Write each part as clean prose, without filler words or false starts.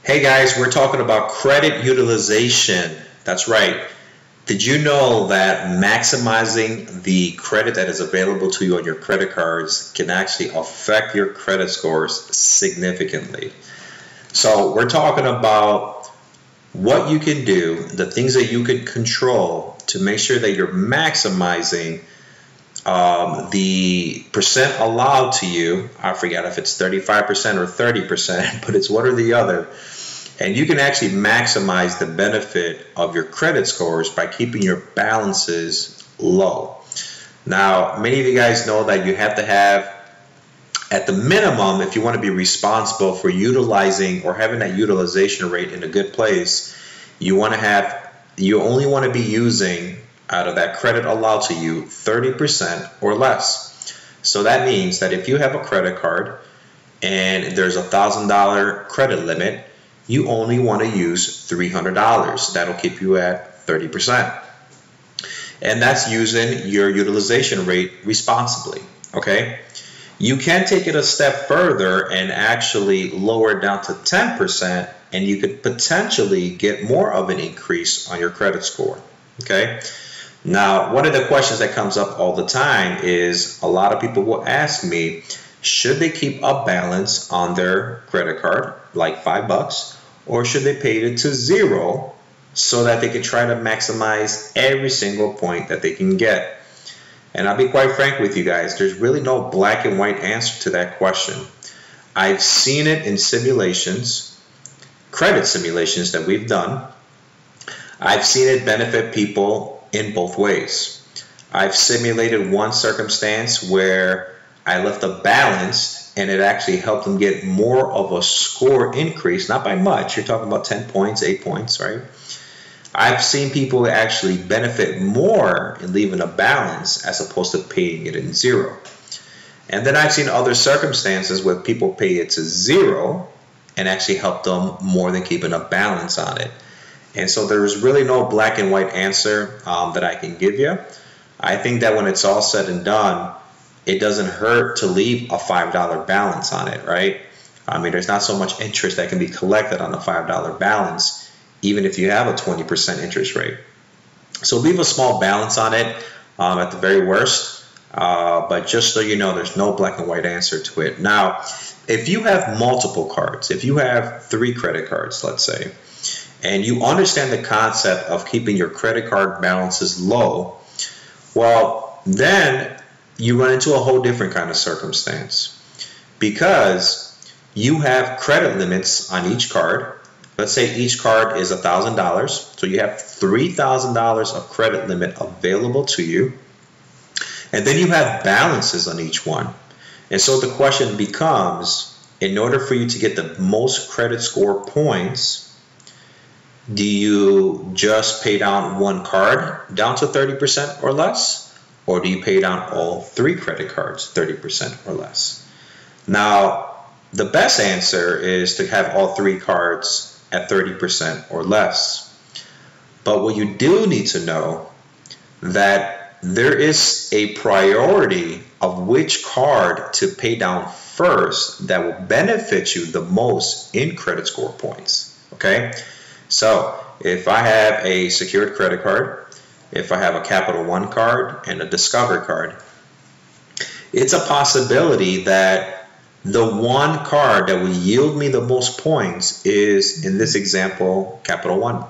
Hey guys, we're talking about credit utilization. That's right. Did you know that maximizing the credit that is available to you on your credit cards can actually affect your credit scores significantly? So we're talking about what you can do, the things that you can control to make sure that you're maximizing the percent allowed to you. I forget if it's 35% or 30%, but it's one or the other. And you can actually maximize the benefit of your credit scores by keeping your balances low. Now, many of you guys know that you have to have, at the minimum, if you want to be responsible for utilizing or having that utilization rate in a good place, you only want to be using out of that credit allowed to you 30% or less. So that means that if you have a credit card and there's a $1,000 credit limit, you only want to use $300. That'll keep you at 30%. And that's using your utilization rate responsibly, okay? You can take it a step further and actually lower it down to 10%, and you could potentially get more of an increase on your credit score, okay? Now, one of the questions that comes up all the time is a lot of people will ask me, should they keep a balance on their credit card, like $5, or should they pay it to zero so that they can try to maximize every single point that they can get? And I'll be quite frank with you guys, there's really no black and white answer to that question. I've seen it in simulations, credit simulations that we've done. I've seen it benefit people in both ways. I've simulated one circumstance where I left a balance and it actually helped them get more of a score increase, not by much. You're talking about 10 points, 8 points, right? I've seen people actually benefit more in leaving a balance as opposed to paying it in zero. And then I've seen other circumstances where people pay it to zero and actually help them more than keeping a balance on it. And so there's really no black and white answer that I can give you. I think that when it's all said and done, it doesn't hurt to leave a $5 balance on it, right? I mean, there's not so much interest that can be collected on a $5 balance, even if you have a 20% interest rate. So leave a small balance on it at the very worst, but just so you know, there's no black and white answer to it. Now, if you have multiple cards, if you have 3 credit cards, let's say, and you understand the concept of keeping your credit card balances low, well, then you run into a whole different kind of circumstance, because you have credit limits on each card. Let's say each card is $1,000, so you have $3,000 of credit limit available to you, and then you have balances on each one. And so the question becomes, in order for you to get the most credit score points, do you just pay down one card down to 30% or less? Or do you pay down all 3 credit cards 30% or less? Now, the best answer is to have all 3 cards at 30% or less. But what you do need to know that there is a priority of which card to pay down first that will benefit you the most in credit score points, okay? So if I have a secured credit card, if I have a Capital One card and a Discover card, it's a possibility that the one card that will yield me the most points is, in this example, Capital One.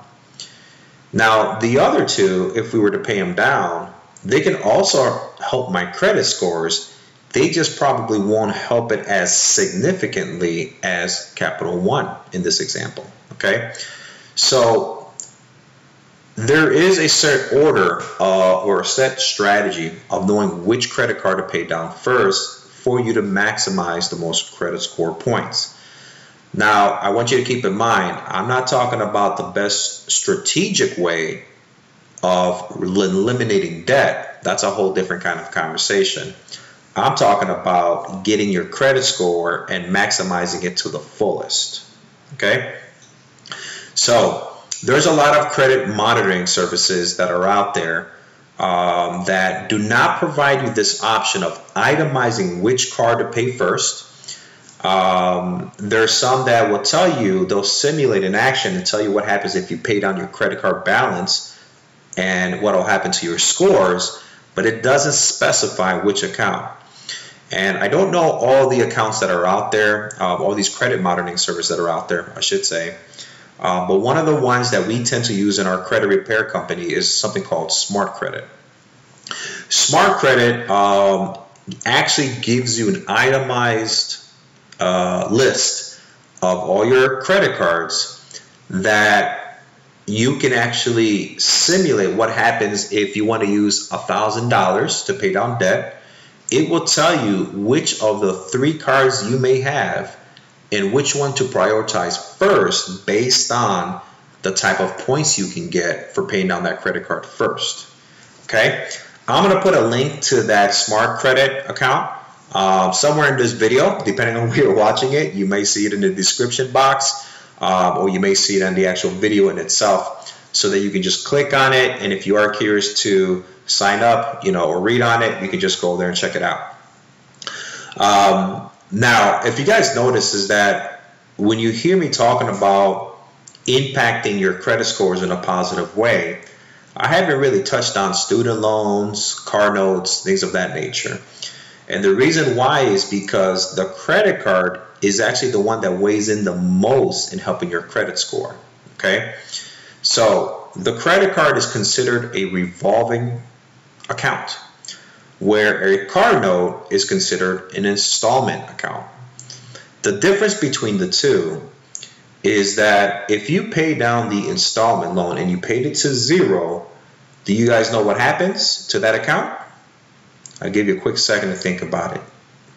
Now, the other 2, if we were to pay them down, they can also help my credit scores. They just probably won't help it as significantly as Capital One in this example, okay? So there is a set order or a set strategy of knowing which credit card to pay down first for you to maximize the most credit score points. Now, I want you to keep in mind, I'm not talking about the best strategic way of eliminating debt. That's a whole different kind of conversation. I'm talking about getting your credit score and maximizing it to the fullest, okay? So there's a lot of credit monitoring services that are out there that do not provide you this option of itemizing which card to pay first. There's some that will tell you, they'll simulate an action and tell you what happens if you pay down your credit card balance and what will happen to your scores, but it doesn't specify which account. And I don't know all the accounts that are out there, all these credit monitoring services that are out there, I should say. But one of the ones that we tend to use in our credit repair company is something called Smart Credit. Smart Credit actually gives you an itemized list of all your credit cards that you can actually simulate what happens if you want to use $1,000 to pay down debt. It will tell you which of the 3 cards you may have and which one to prioritize first based on the type of points you can get for paying down that credit card first. Okay, I'm going to put a link to that Smart Credit account somewhere in this video, depending on where you're watching it. You may see it in the description box, or you may see it on the actual video in itself, so that you can just click on it, and if you are curious to sign up, or read on it, you can just go there and check it out. Now, if you guys notice, is that when you hear me talking about impacting your credit scores in a positive way, I haven't really touched on student loans, car notes, things of that nature. And the reason why is because the credit card is actually the one that weighs in the most in helping your credit score. Okay, so the credit card is considered a revolving account, where a car note is considered an installment account. The difference between the two is that if you pay down the installment loan and you paid it to 0, do you guys know what happens to that account? I'll give you a quick second to think about it.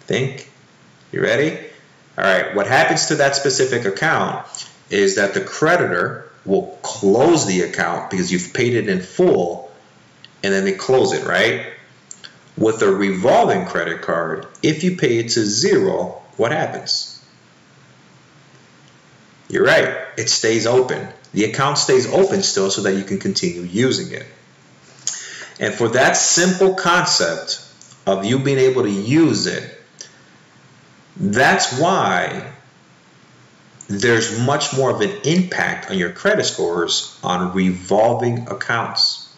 Think? You ready? All right, what happens to that specific account is that the creditor will close the account because you've paid it in full, and then they close it, right? With a revolving credit card, if you pay it to 0, what happens? You're right, it stays open. The account stays open still so that you can continue using it. And for that simple concept of you being able to use it, that's why there's much more of an impact on your credit scores on revolving accounts.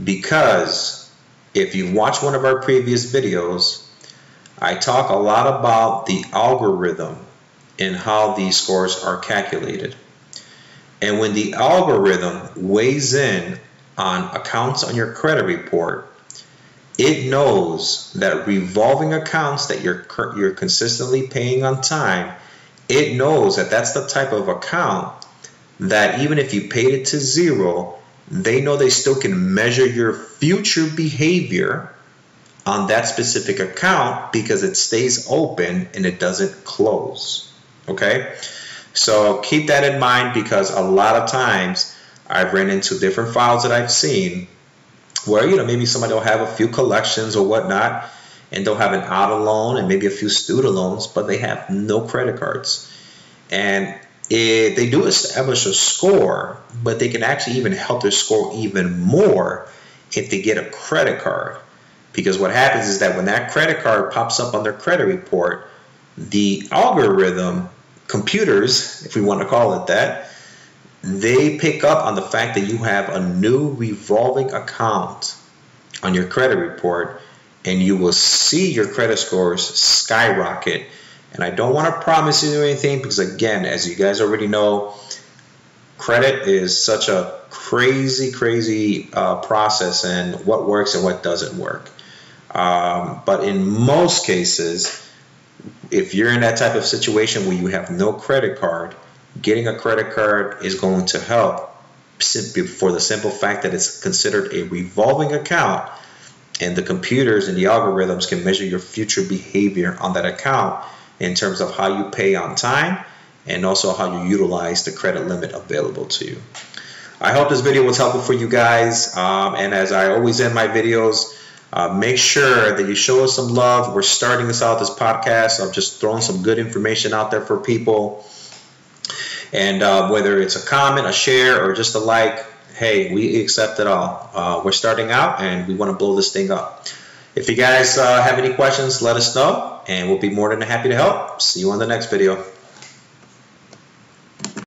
Because if you watch one of our previous videos, I talk a lot about the algorithm and how these scores are calculated. And when the algorithm weighs in on accounts on your credit report, it knows that revolving accounts that you're consistently paying on time, it knows that that's the type of account that even if you paid it to 0, they know they still can measure your future behavior on that specific account because it stays open and it doesn't close. Okay, so keep that in mind, because a lot of times I've ran into different files that I've seen where maybe somebody will have a few collections or whatnot, and they'll have an auto loan and maybe a few student loans, but they have no credit cards. And they do establish a score, but they can actually even help their score even more if they get a credit card. Because what happens is that when that credit card pops up on their credit report, the algorithm, computers, if we want to call it that, they pick up on the fact that you have a new revolving account on your credit report, and you will see your credit scores skyrocket. And I don't want to promise you anything because, again, as you guys already know, credit is such a crazy process, and what works and what doesn't work. But in most cases, if you're in that type of situation where you have no credit card, getting a credit card is going to help, simply for the simple fact that it's considered a revolving account, and the computers and the algorithms can measure your future behavior on that account in terms of how you pay on time and also how you utilize the credit limit available to you. I hope this video was helpful for you guys, and as I always end my videos, make sure that you show us some love. We're starting this out, this podcast. I'm just throwing some good information out there for people. And whether it's a comment, a share, or just a like, hey, we accept it all. We're starting out and we want to blow this thing up. If you guys have any questions, let us know. and we'll be more than happy to help. See you on the next video.